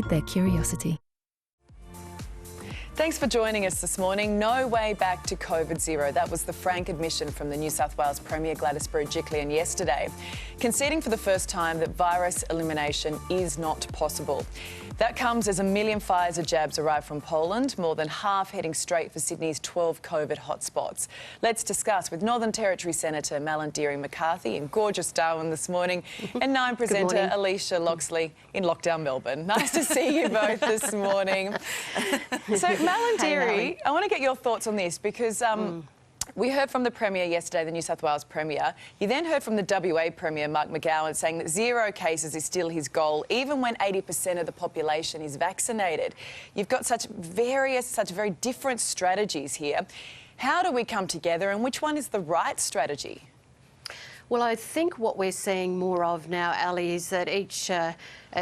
their curiosity. Thanks for joining us this morning. No way back to COVID zero. That was the frank admission from the New South Wales Premier Gladys Berejiklian yesterday, conceding for the first time that virus elimination is not possible. That comes as 1 million Pfizer jabs arrive from Poland, more than half heading straight for Sydney's 12 COVID hotspots. Let's discuss with Northern Territory Senator Malarndirri McCarthy in gorgeous Darwin this morning and Nine presenter Alicia Loxley in lockdown Melbourne. Nice to see you both this morning. So Malarndirri, I want to get your thoughts on this because we heard from the Premier yesterday, the New South Wales Premier. You then heard from the WA Premier, Mark McGowan, saying that 0 cases is still his goal, even when 80% of the population is vaccinated. You've got such very different strategies here. How do we come together and which one is the right strategy? Well, I think what we're seeing more of now, Ali, is that each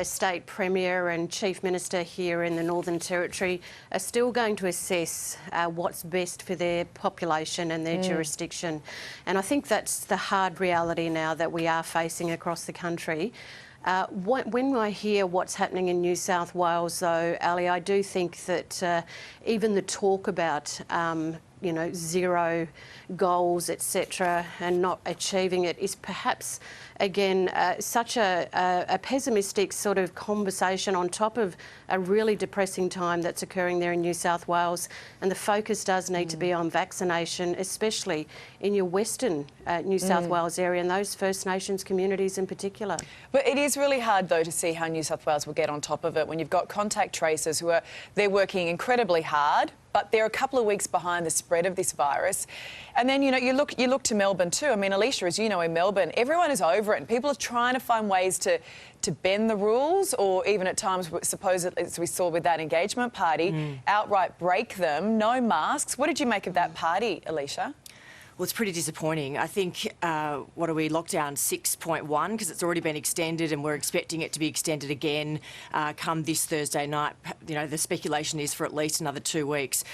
state premier and chief minister here in the Northern Territory are still going to assess what's best for their population and their jurisdiction. And I think that's the hard reality now that we are facing across the country. When I hear what's happening in New South Wales, though, Ali, I do think that even the talk about you know, 0 goals, etc., and not achieving it is perhaps, again, such a pessimistic sort of conversation on top of a really depressing time that's occurring there in New South Wales. And the focus does need to be on vaccination, especially in your Western New South Wales area and those First Nations communities in particular. But it is really hard, though, to see how New South Wales will get on top of it when you've got contact tracers who they're working incredibly hard, but they're a couple of weeks behind the spread of this virus. And then, you know, you look to Melbourne too. I mean, Alicia, as you know, in Melbourne, everyone is over it and people are trying to find ways to bend the rules or even at times, supposedly, as we saw with that engagement party, outright break them. No masks. What did you make of that party, Alicia? Well, it's pretty disappointing. I think, what are we, lockdown 6.1, because it's already been extended and we're expecting it to be extended again come this Thursday night. You know, the speculation is for at least another 2 weeks.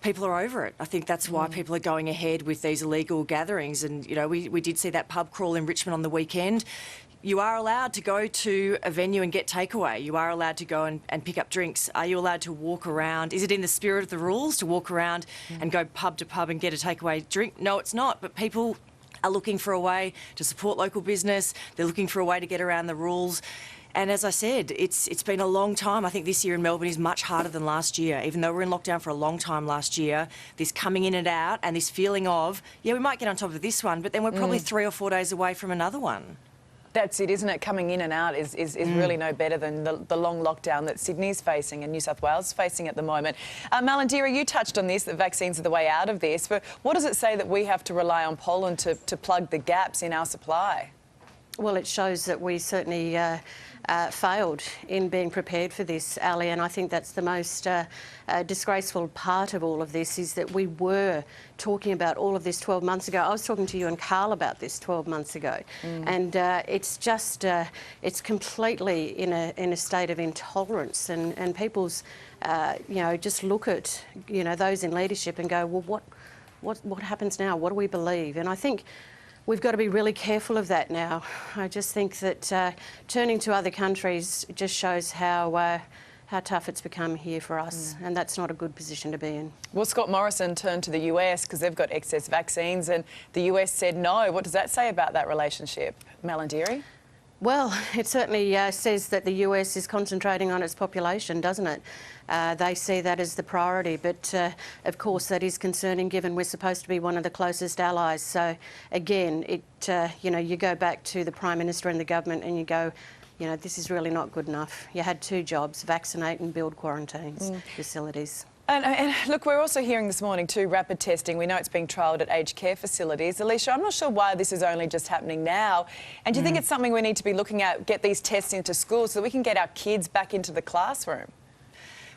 People are over it. I think that's why people are going ahead with these illegal gatherings. And, you know, we did see that pub crawl in Richmond on the weekend. You are allowed to go to a venue and get takeaway. You are allowed to go and pick up drinks. Are you allowed to walk around? Is it in the spirit of the rules to walk around and go pub to pub and get a takeaway drink? No, it's not. But people are looking for a way to support local business. They're looking for a way to get around the rules. And as I said, it's been a long time. I think this year in Melbourne is much harder than last year. Even though we were in lockdown for a long time last year, this coming in and out and this feeling of, yeah, we might get on top of this one, but then we're probably 3 or 4 days away from another one. That's it, isn't it? Coming in and out is really no better than the long lockdown that Sydney's facing and New South Wales is facing at the moment. Malarndirri, you touched on this, that vaccines are the way out of this, but what does it say that we have to rely on Poland to plug the gaps in our supply? Well, it shows that we certainly failed in being prepared for this, Ali, and I think that's the most disgraceful part of all of this is that we were talking about all of this 12 months ago. I was talking to you and Carl about this 12 months ago, and it's just, it's completely in a state of intolerance, and people's, you know, just look at, you know, those in leadership and go, well, what happens now? What do we believe? And I think we've got to be really careful of that now. I just think that turning to other countries just shows how tough it's become here for us, and that's not a good position to be in. Well, Scott Morrison turned to the US because they've got excess vaccines and the US said no. What does that say about that relationship, Malarndirri? Well, it certainly says that the US is concentrating on its population, doesn't it? They see that as the priority, but of course that is concerning given we're supposed to be one of the closest allies. So again, you know, you go back to the Prime Minister and the government and you go, you know, this is really not good enough. You had 2 jobs, vaccinate and build quarantines facilities. And look, we're also hearing this morning too, rapid testing. We know it's being trialled at aged care facilities. Alicia, I'm not sure why this is only just happening now. And do you think it's something we need to be looking at, get these tests into schools so that we can get our kids back into the classroom?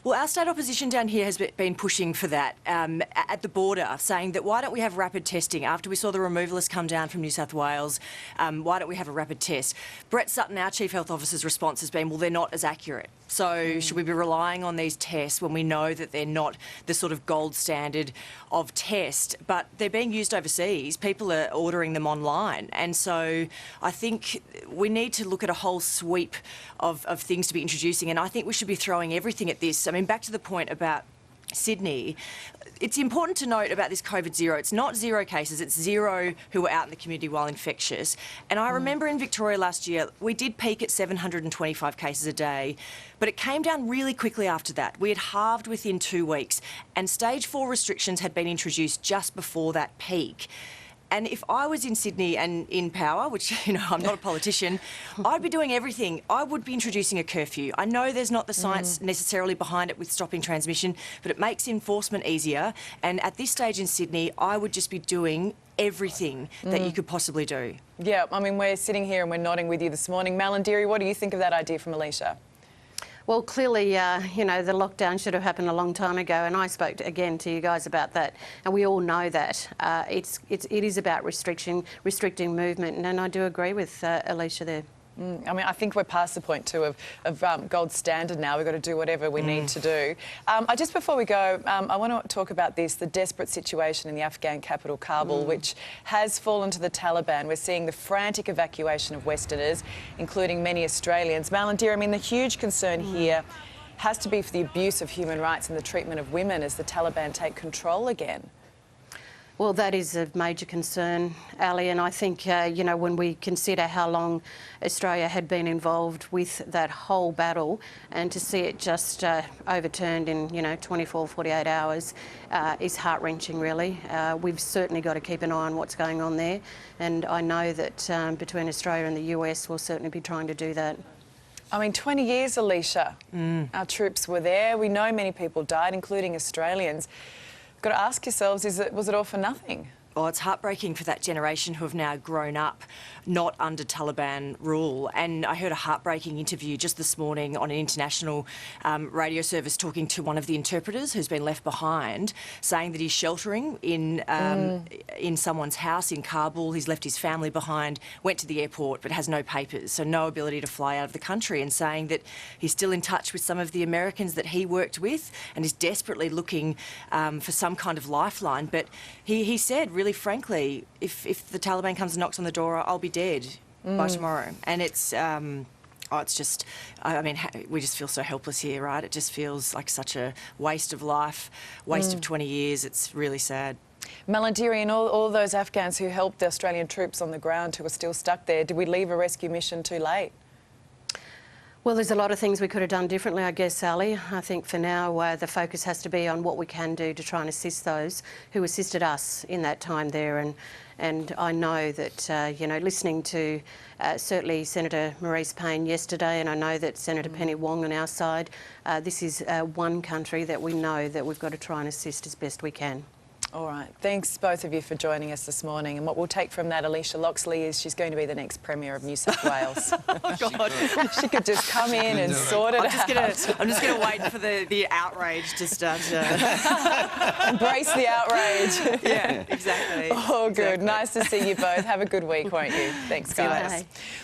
Well, our state opposition down here has been pushing for that at the border, saying that why don't we have rapid testing? After we saw the removalists come down from New South Wales, why don't we have a rapid test? Brett Sutton, our Chief Health Officer's response has been, well, they're not as accurate. So should we be relying on these tests when we know that they're not the sort of gold standard of test, but they're being used overseas? People are ordering them online. And so I think we need to look at a whole sweep of things to be introducing, and I think we should be throwing everything at this. I mean, back to the point about Sydney, it's important to note about this COVID zero, it's not 0 cases, it's 0 who were out in the community while infectious. And I remember in Victoria last year, we did peak at 725 cases a day, but it came down really quickly after that. We had halved within 2 weeks, and stage 4 restrictions had been introduced just before that peak. And if I was in Sydney and in power, which, you know, I'm not a politician, I'd be doing everything. I would be introducing a curfew. I know there's not the science necessarily behind it with stopping transmission, but it makes enforcement easier. And at this stage in Sydney, I would just be doing everything that you could possibly do. Yeah, I mean, we're sitting here and we're nodding with you this morning. Malarndirri, what do you think of that idea from Alicia? Well, clearly, you know, the lockdown should have happened a long time ago, and I spoke again to you guys about that, and we all know that it is about restricting movement, and I do agree with Alicia there. I mean, I think we're past the point too of gold standard now. We've got to do whatever we need to do. Just before we go, I want to talk about the desperate situation in the Afghan capital, Kabul, which has fallen to the Taliban. We're seeing the frantic evacuation of Westerners, including many Australians. Malarndirri, I mean, the huge concern here has to be for the abuse of human rights and the treatment of women as the Taliban take control again. Well, that is a major concern, Ali, and I think, you know, when we consider how long Australia had been involved with that whole battle, and to see it just overturned in, you know, 24, 48 hours is heart-wrenching, really. We've certainly got to keep an eye on what's going on there, and I know that between Australia and the US, we'll certainly be trying to do that. I mean, 20 years, Alicia. Our troops were there. We know many people died, including Australians. Got to ask yourselves, was it all for nothing? Oh, it's heartbreaking for that generation who have now grown up not under Taliban rule. And I heard a heartbreaking interview just this morning on an international radio service talking to one of the interpreters who's been left behind, saying that he's sheltering in someone's house in Kabul. He's left his family behind, went to the airport but has no papers, so no ability to fly out of the country, and saying that he's still in touch with some of the Americans that he worked with and is desperately looking for some kind of lifeline. But he said, really frankly, if the Taliban comes and knocks on the door, I'll be dead by tomorrow. And it's just, I mean, we just feel so helpless here, right? It just feels like such a waste of life, waste of 20 years. It's really sad. Malarndirri, and all those Afghans who helped the Australian troops on the ground who are still stuck there, did we leave a rescue mission too late? Well, there's a lot of things we could have done differently, I guess, Ali. I think for now the focus has to be on what we can do to try and assist those who assisted us in that time there. And I know that, you know, listening to certainly Senator Marise Payne yesterday, and I know that Senator Penny Wong on our side, this is one country that we know that we've got to try and assist as best we can. All right. Thanks, both of you, for joining us this morning. And what we'll take from that, Alicia Loxley, is she's going to be the next Premier of New South Wales. Oh, God. She could just come in and sort it out. I'm just going to wait for the outrage to start. Embrace the outrage. Yeah, exactly. Oh, good. Exactly. Nice to see you both. Have a good week, won't you? Thanks, guys.